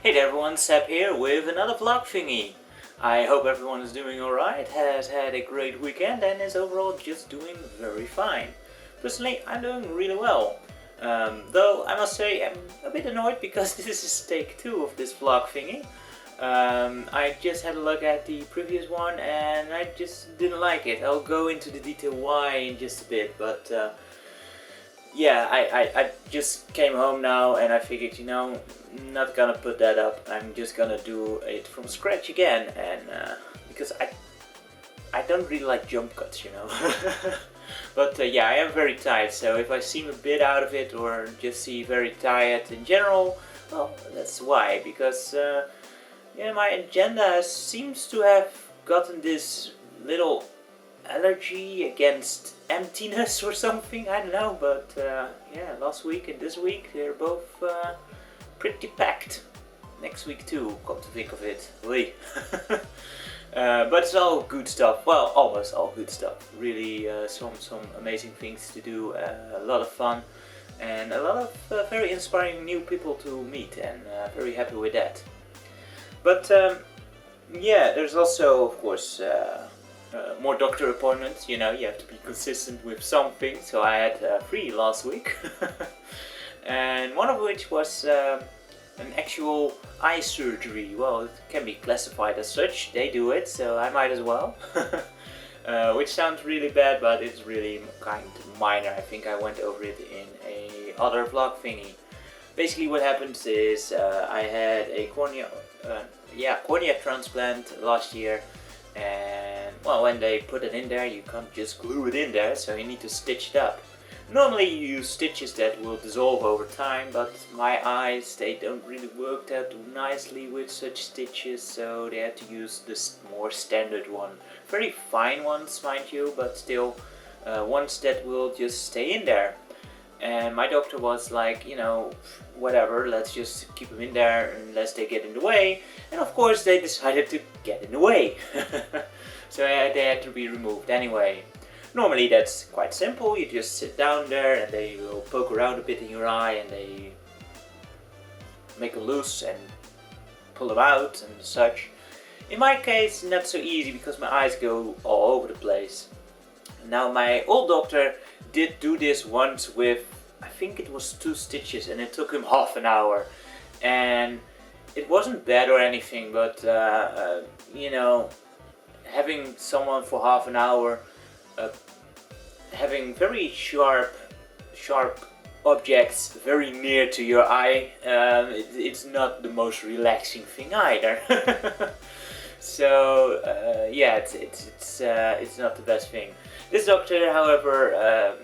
Hey there everyone, Seb here with another vlog thingy. I hope everyone is doing alright, has had a great weekend and is overall just doing very fine. Personally, I'm doing really well. Though I must say I'm a bit annoyed because this is take 2 of this vlog thingy. I just had a look at the previous one and I just didn't like it. I'll go into the detail why in just a bit, but yeah, I just came home now and I figured, not gonna put that up. I'm just gonna do it from scratch again, and because I don't really like jump cuts, But yeah, I am very tired, so if I seem a bit out of it or just see very tired in general, well, that's why, because my agenda seems to have gotten this little allergy against emptiness or something, I don't know, but yeah, last week and this week they're both pretty packed. Next week too, come to think of it. But it's all good stuff, well, almost all good stuff. Really some amazing things to do, a lot of fun and a lot of very inspiring new people to meet, and very happy with that. But yeah, there's also of course more doctor appointments, you have to be consistent with something, so I had 3 last week. And one of which was an actual eye surgery. Well, it can be classified as such, they do it, so I might as well. Which sounds really bad, but it's really kind of minor. I think I went over it in a other vlog thingy. Basically what happens is I had a cornea transplant last year, and well, when they put it in there you can't just glue it in there, so you need to stitch it up. Normally you use stitches that will dissolve over time, but my eyes, they don't really work that nicely with such stitches, so they had to use this more standard one. Very fine ones, mind you, but still ones that will just stay in there. And my doctor was like, whatever, let's just keep them in there unless they get in the way. And of course they decided to get in the way. So they had to be removed anyway. Normally that's quite simple, you just sit down there and they will poke around a bit in your eye and they make them loose and pull them out and such. In my case, not so easy because my eyes go all over the place. Now my old doctor did do this once with, I think it was 2 stitches, and it took him half an hour. And it wasn't bad or anything, but having someone for half an hour having very sharp objects very near to your eye, it's not the most relaxing thing either. So yeah, it's not the best thing. This doctor, however,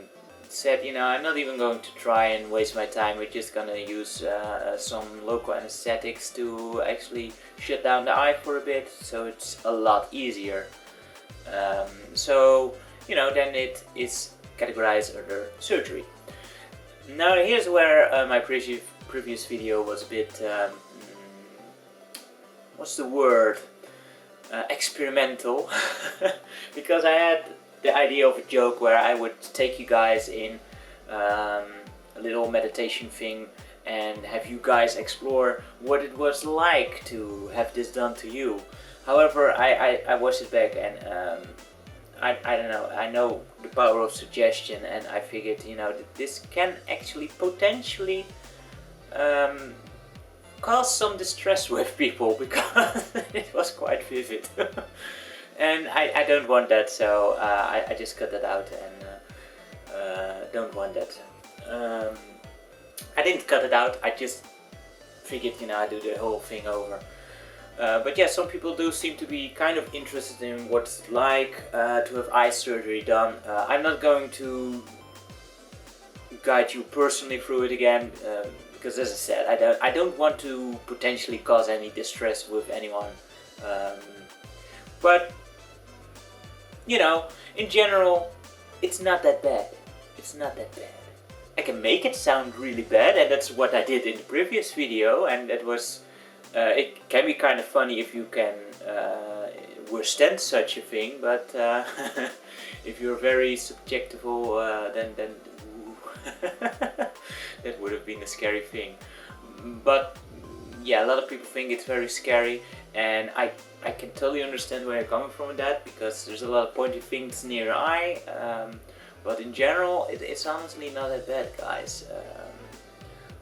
said, I'm not even going to try and waste my time. We're just gonna use some local anesthetics to actually shut down the eye for a bit, so it's a lot easier. So then it is categorized under surgery. Now here's where my previous video was a bit, what's the word, experimental, because I had the idea of a joke where I would take you guys in a little meditation thing and have you guys explore what it was like to have this done to you. However, I watched it back and I don't know, I know the power of suggestion, and I figured, that this can actually potentially cause some distress with people, because it was quite vivid. And I don't want that, so I just cut that out, and don't want that. I didn't cut it out, I just figured, I do the whole thing over. But yeah, some people do seem to be kind of interested in what it's like to have eye surgery done. I'm not going to guide you personally through it again, because as I said, I don't want to potentially cause any distress with anyone. But in general, it's not that bad. It's not that bad. I can make it sound really bad, and that's what I did in the previous video, and that was it can be kind of funny if you can withstand such a thing, but if you're very subjectable, then that would have been a scary thing. But yeah, a lot of people think it's very scary, and I can totally understand where you're coming from with that, because there's a lot of pointy things near your eye, but in general it's honestly not that bad, guys.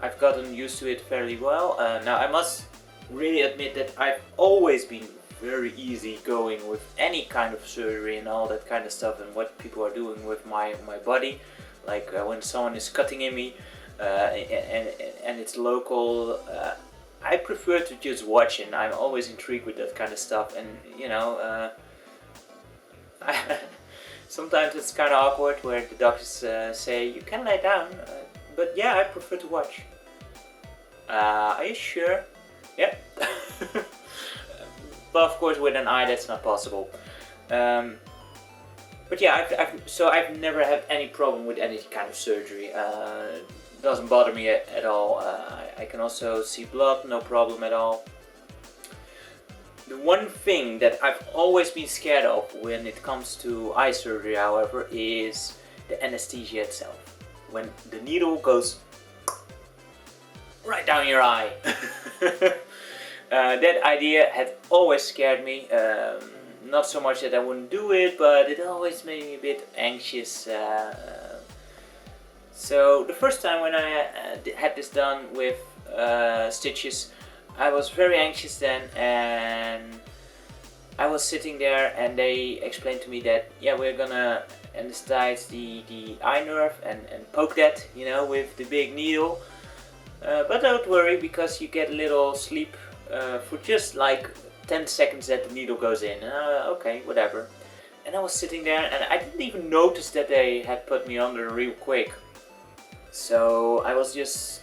I've gotten used to it fairly well. Now I must really admit that I've always been very easy going with any kind of surgery and all that kind of stuff, and what people are doing with my body, like when someone is cutting in me, and it's local, I prefer to just watch, and I'm always intrigued with that kind of stuff. And you know, sometimes it's kind of awkward where the doctors say you can lay down, but yeah, I prefer to watch. Are you sure? Yep. But of course with an eye that's not possible. But yeah, I've never had any problem with any kind of surgery. Doesn't bother me at all. I can also see blood, no problem at all. The one thing that I've always been scared of when it comes to eye surgery, however, is the anesthesia itself. When the needle goes right down your eye. That idea had always scared me. Not so much that I wouldn't do it, but it always made me a bit anxious. So the first time when I had this done with stitches, I was very anxious then, and I was sitting there and they explained to me that, yeah, we're gonna anesthetize the eye nerve and poke that, you know, with the big needle. But don't worry, because you get a little sleep for just like 10 seconds that the needle goes in. Okay, whatever. And I was sitting there and I didn't even notice that they had put me under real quick. So I was just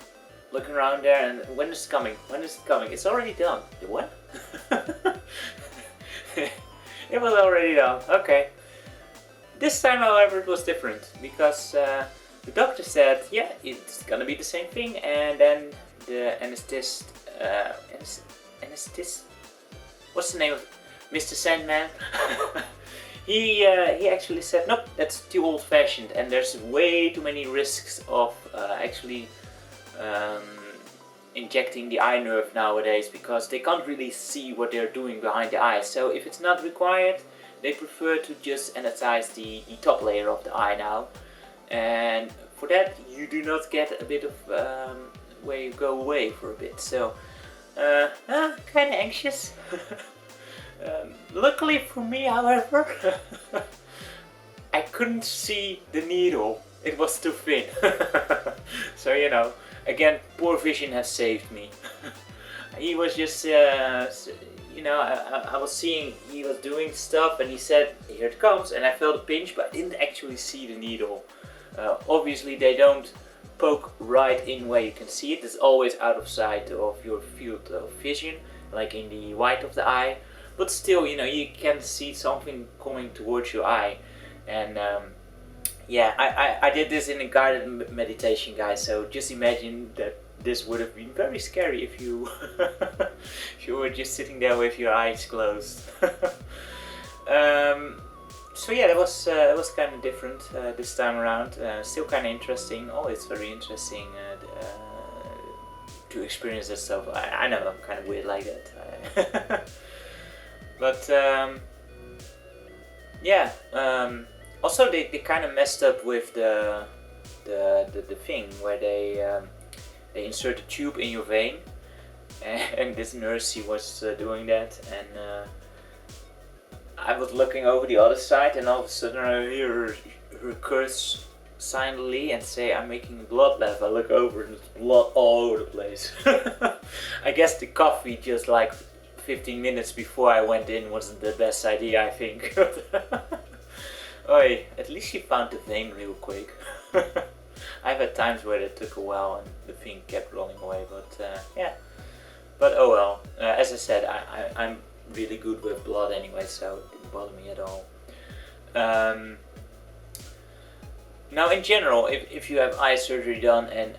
looking around there, and when is it coming? When is it coming? It's already done. The what? It was already done. Okay. This time, however, it was different, because the doctor said, yeah, it's gonna be the same thing, and then the anesthetist, what's the name of Mr. Sandman? He actually said, nope, that's too old-fashioned, and there's way too many risks of actually injecting the eye nerve nowadays, because they can't really see what they're doing behind the eye. So if it's not required, they prefer to just anesthetize the top layer of the eye now. And for that, you do not get a bit of where you go away for a bit. So, kind of anxious. Luckily for me, however, I couldn't see the needle. It was too thin. So, you know, again, poor vision has saved me. He was just, you know, I was seeing he was doing stuff, and he said, here it comes, and I felt a pinch, but I didn't actually see the needle. Obviously they don't poke right in where you can see it. It's always out of sight of your field of vision, like in the white of the eye. But still, you know, you can see something coming towards your eye. And yeah, I did this in a guided meditation, guys. So just imagine that this would have been very scary if you if you were just sitting there with your eyes closed. So yeah, that was kind of different this time around. Still kind of interesting. Oh, it's very interesting to experience that stuff. I know I'm kind of weird like that. But yeah. Also, they kind of messed up with the thing where they insert a tube in your vein, and this nurse, she was doing that, and I was looking over the other side, and all of a sudden I hear her curse silently and say, I'm making blood left. I look over and there's blood all over the place. I guess the coffee just like 15 minutes before I went in wasn't the best idea, I think. Oi, at least she found the vein real quick. I've had times where it took a while and the thing kept rolling away, but yeah. But oh well, as I said, I'm really good with blood anyway, so it didn't bother me at all. Now in general, if you have eye surgery done and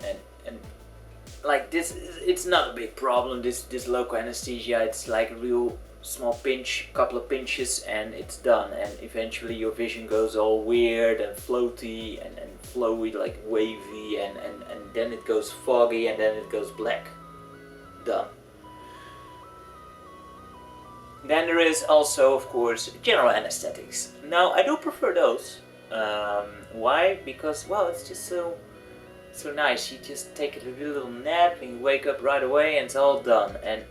like this, it's not a big problem, this local anesthesia. It's like a real small pinch, couple of pinches, and it's done, and eventually your vision goes all weird and floaty and flowy, like wavy, and then it goes foggy, and then it goes black. Done. Then there is also, of course, general anesthetics. Now, I do prefer those. Why? Because, well, it's just so nice. You just take a little nap and you wake up right away and it's all done. And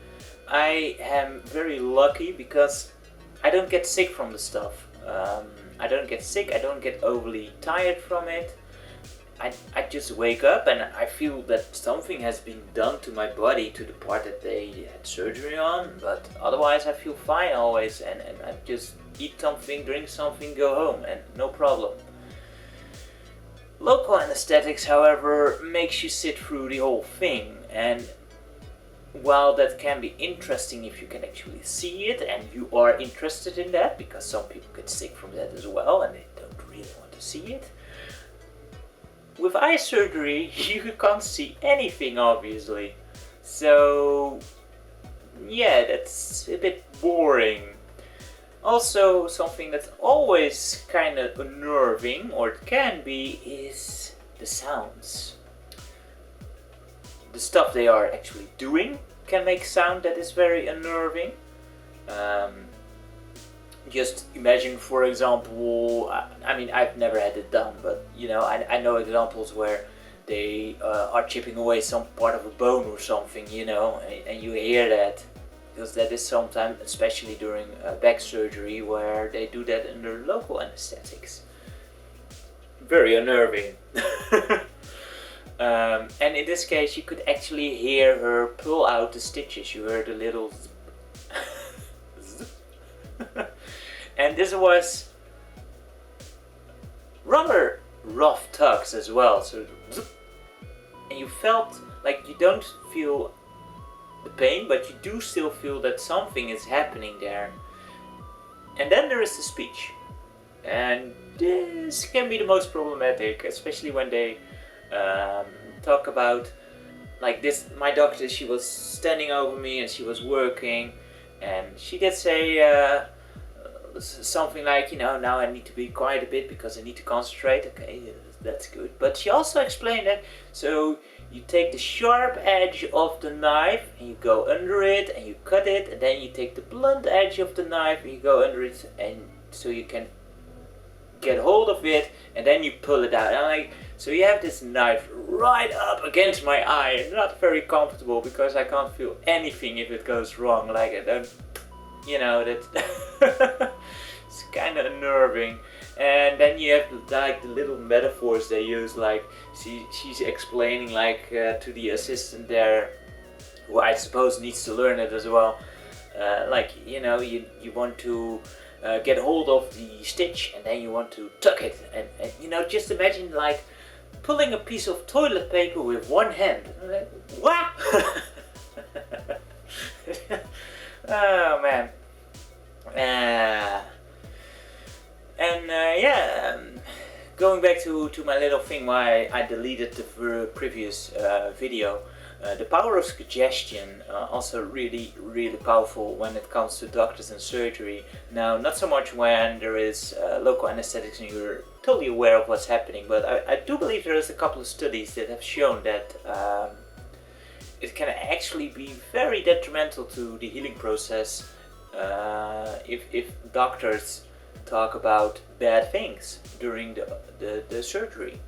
I am very lucky because I don't get sick from the stuff. I don't get sick, I don't get overly tired from it. I just wake up and I feel that something has been done to my body, to the part that they had surgery on, but otherwise I feel fine always, and I just eat something, drink something, go home, and no problem. Local anesthetics, however, makes you sit through the whole thing, and while that can be interesting if you can actually see it and you are interested in that, because some people get sick from that as well and they don't really want to see it. With eye surgery, you can't see anything, obviously. So, yeah, that's a bit boring. Also, something that's always kind of unnerving, or it can be, is the sounds. The stuff they are actually doing can make sound that is very unnerving. Just imagine, for example, I mean, I've never had it done, but you know, I know examples where they are chipping away some part of a bone or something, you know, and you hear that, because that is sometimes, especially during back surgery, where they do that under local anesthetics. Very unnerving. And in this case, you could actually hear her pull out the stitches. You heard a little and this was rather rough tugs as well. So, and you felt like you don't feel the pain, but you do still feel that something is happening there. And then there is the speech, and this can be the most problematic, especially when they talk about, like this, my doctor, she was standing over me and she was working, and she did say something like, you know, now I need to be quiet a bit because I need to concentrate. Okay, that's good. But she also explained that, so you take the sharp edge of the knife and you go under it and you cut it, and then you take the blunt edge of the knife and you go under it, and so you can get hold of it and then you pull it out. And I'm like, so you have this knife right up against my eye, and not very comfortable because I can't feel anything if it goes wrong. Like I don't, you know, that it's kind of unnerving. And then you have like the little metaphors they use, like she's explaining like to the assistant there, who I suppose needs to learn it as well. Like, you know, you want to get hold of the stitch and then you want to tuck it, and you know, just imagine like pulling a piece of toilet paper with one hand. Like, what? Oh man. Going back to my little thing why I deleted the previous video. The power of suggestion, also really powerful when it comes to doctors and surgery. Now, not so much when there is local anesthetics and you're totally aware of what's happening, but I do believe there is a couple of studies that have shown that it can actually be very detrimental to the healing process if doctors talk about bad things during the surgery.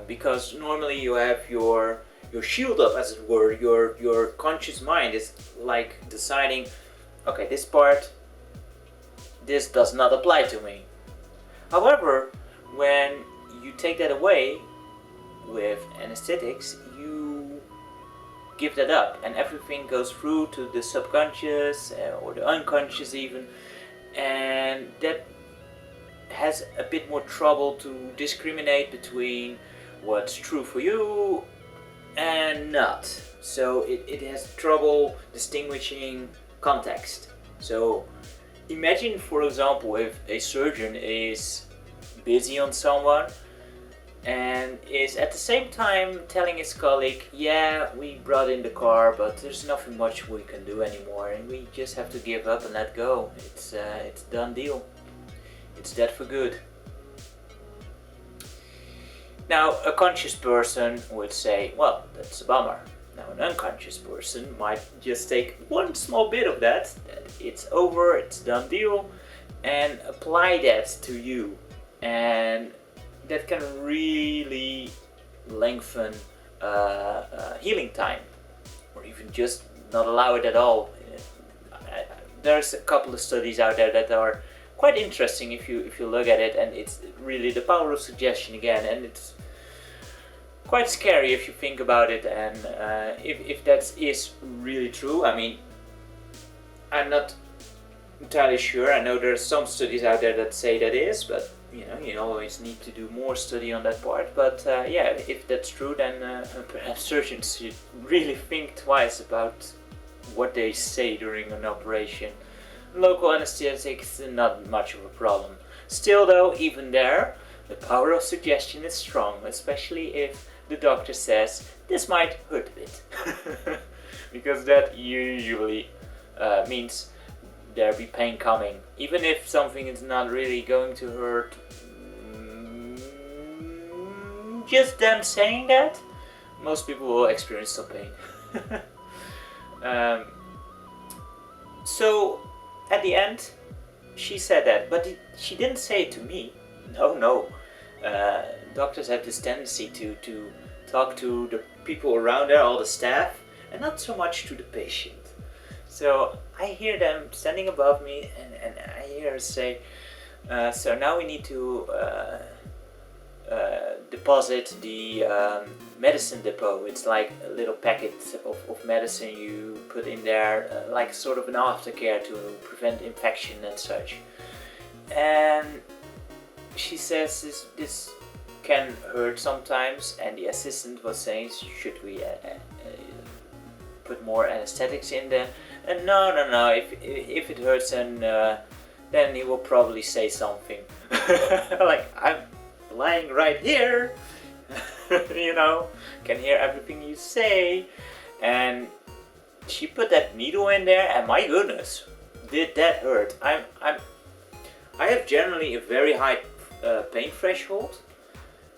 Because normally you have your shield up, as it were. Your conscious mind is like deciding, okay, this part, this does not apply to me. However, when you take that away with anesthetics, you give that up and everything goes through to the subconscious or the unconscious even, and that has a bit more trouble to discriminate between what's true for you and not. So it has trouble distinguishing context. So imagine, for example, if a surgeon is busy on someone and is at the same time telling his colleague, yeah, we brought in the car, but there's nothing much we can do anymore and we just have to give up and let go. It's a done deal. It's dead for good. Now, a conscious person would say, well, that's a bummer. Now an unconscious person might just take one small bit of that it's over, it's done deal, and apply that to you, and that can really lengthen healing time, or even just not allow it at all. There's a couple of studies out there that are quite interesting if you look at it, and it's really the power of suggestion again, and it's quite scary if you think about it, and if that is really true. I mean, I'm not entirely sure. I know there's some studies out there that say that is, but you always need to do more study on that part. But yeah, if that's true, then perhaps surgeons should really think twice about what they say during an operation. Local anesthetic is not much of a problem. Still though, even there, the power of suggestion is strong, especially if the doctor says this might hurt a bit. Because that usually means there be pain coming. Even if something is not really going to hurt, just them saying that, most people will experience some pain. So at the end, she said that, but she didn't say it to me. No. Doctors have this tendency to talk to the people around there, all the staff, and not so much to the patient. So I hear them standing above me, and I hear her say, so now we need to deposit the medicine depot. It's like a little packet of medicine you put in there, like sort of an aftercare to prevent infection and such. And she says this can hurt sometimes, and the assistant was saying, should we put more anesthetics in there? And no, if it hurts, then he will probably say something. Like, I'm lying right here, can hear everything you say. And she put that needle in there, and my goodness, did that hurt. I have generally a very high pain threshold,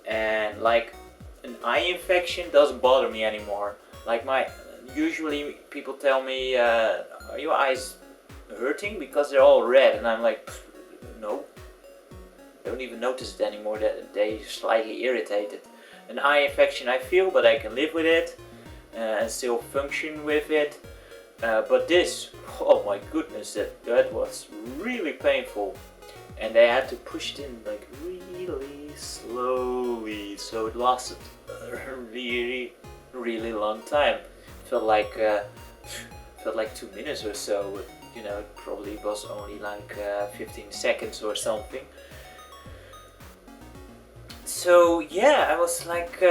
and like an eye infection doesn't bother me anymore. Like usually people tell me, are your eyes hurting because they're all red? And I'm like, no, don't even notice it anymore, that they slightly irritated. An eye infection I feel, but I can live with it and still function with it. But this, oh my goodness, that was really painful. And they had to push it in like really slowly, so it lasted a really long time. Felt like 2 minutes or so, but it probably was only like 15 seconds or something. So yeah, I was like,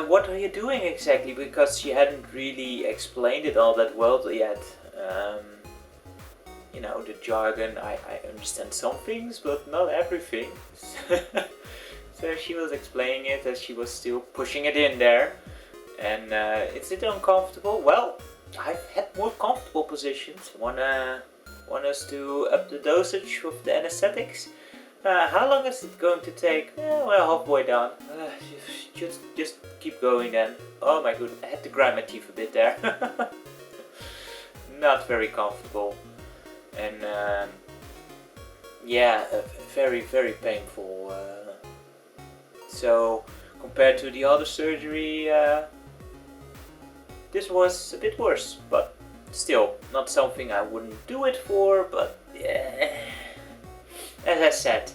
what are you doing exactly? Because she hadn't really explained it all that well yet. The jargon, I understand some things, but not everything. So she was explaining it as she was still pushing it in there. And is it uncomfortable? Well, I've had more comfortable positions. Want us to up the dosage of the anesthetics? How long is it going to take? Well, halfway down. Just keep going then. Oh my goodness, I had to grind my teeth a bit there. Not very comfortable. And very painful. So compared to the other surgery, this was a bit worse, but still not something I wouldn't do it for. But as I said,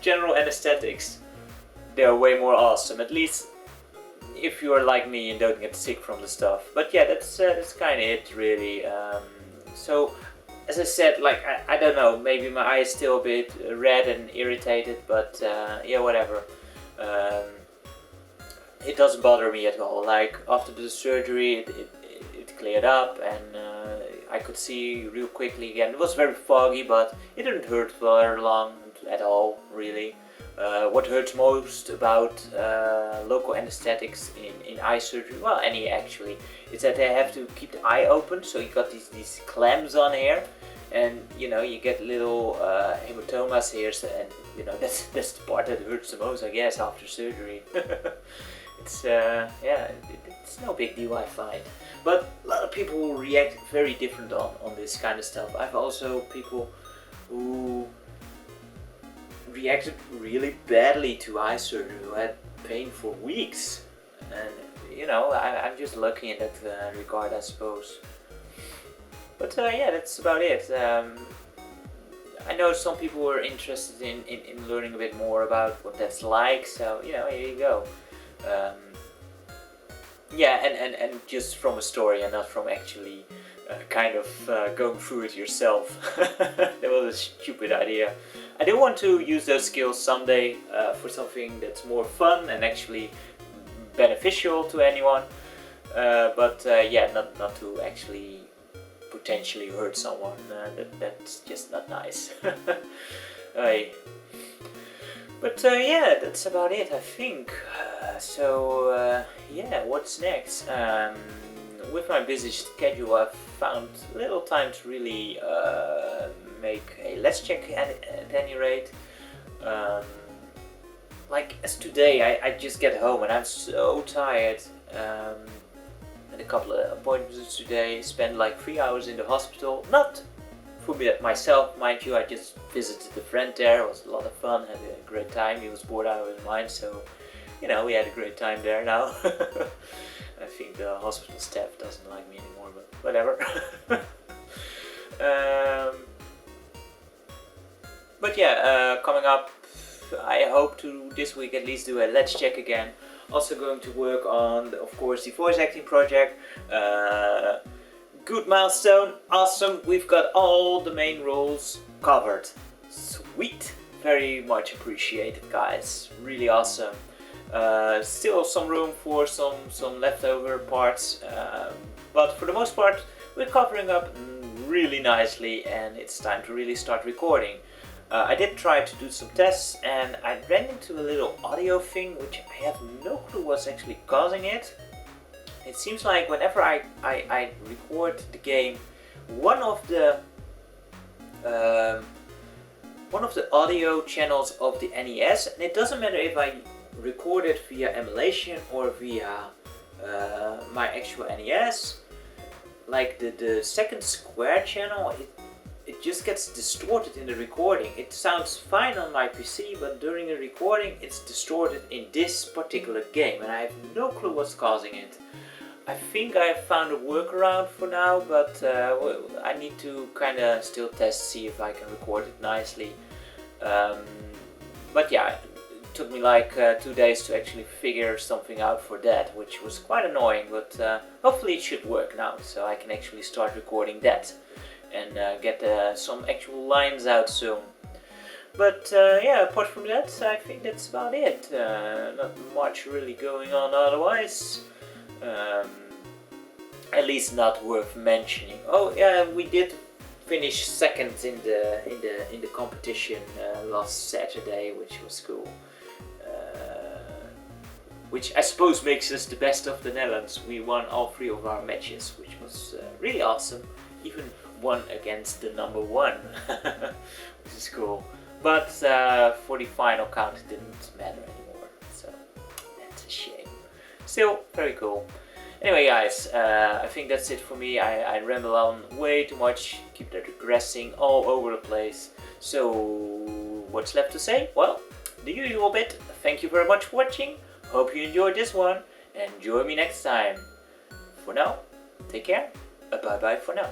general anesthetics, they're way more awesome, at least if you're like me and don't get sick from the stuff. But yeah, that's kind of it really. So as I said, like I don't know, maybe my eye is still a bit red and irritated, but yeah, whatever. It doesn't bother me at all. Like after the surgery, it cleared up, and I could see real quickly again. It was very foggy, but it didn't hurt for very long at all, really. What hurts most about local anesthetics in eye surgery, well, any actually, is that they have to keep the eye open. So you got these clamps on here, and you get little hematomas here, and that's the part that hurts the most, I guess, after surgery. It's it's no big deal, I find. But a lot of people react very different on this kind of stuff. I've also people who reacted really badly to eye surgery, who had pain for weeks, and you know, I'm just lucky in that regard, I suppose. But yeah, that's about it. I know some people were interested in learning a bit more about what that's like, so you know, here you go. Yeah, and just from a story and not from actually kind of going through it yourself. That was a stupid idea. I do want to use those skills someday for something that's more fun and actually beneficial to anyone. But yeah, not to actually potentially hurt someone. That's just not nice. But yeah, that's about it, I think. So yeah, what's next? With my busy schedule, I've found little time to really make a Let's Check at any rate. Like as today, I just get home and I'm so tired. Had a couple of appointments today, spent like 3 hours in the hospital. Not for me myself, mind you, I just visited a friend there. It was a lot of fun, had a great time. He was bored out of his mind, so you know, we had a great time there now. I think the hospital staff doesn't like me anymore, but whatever. But yeah, coming up, I hope to this week at least do a Let's Check again. Also going to work on, of course, the voice acting project. Good milestone, awesome. We've got all the main roles covered. Sweet, very much appreciated, guys. Really awesome. Still some room for some leftover parts, but for the most part we're covering up really nicely, and it's time to really start recording. I did try to do some tests and I ran into a little audio thing which I have no clue what's actually causing it. It seems like whenever I record the game, one of the audio channels of the NES, and it doesn't matter if I record it via emulation or via my actual NES, like the second square channel, it just gets distorted in the recording. It sounds fine on my PC, but during the recording it's distorted in this particular game, and I have no clue what's causing it. I think I have found a workaround for now, but I need to kind of still test, see if I can record it nicely. But yeah, it took me like 2 days to actually figure something out for that, which was quite annoying, but hopefully it should work now, so I can actually start recording that and get some actual lines out soon. But yeah, apart from that, I think that's about it. Not much really going on otherwise. At least not worth mentioning. Oh yeah, we did finish second in the competition last Saturday, which was cool. Which I suppose makes us the best of the Netherlands. We won all 3 of our matches, which was really awesome. Even won against the number 1, which is cool. But for the final count it didn't matter anymore, so that's a shame. Still very cool. Anyway guys, I think that's it for me. I ramble on way too much, keep digressing all over the place. So what's left to say? Well, the usual bit. Thank you very much for watching. Hope you enjoyed this one and join me next time. For now, take care. Bye bye for now.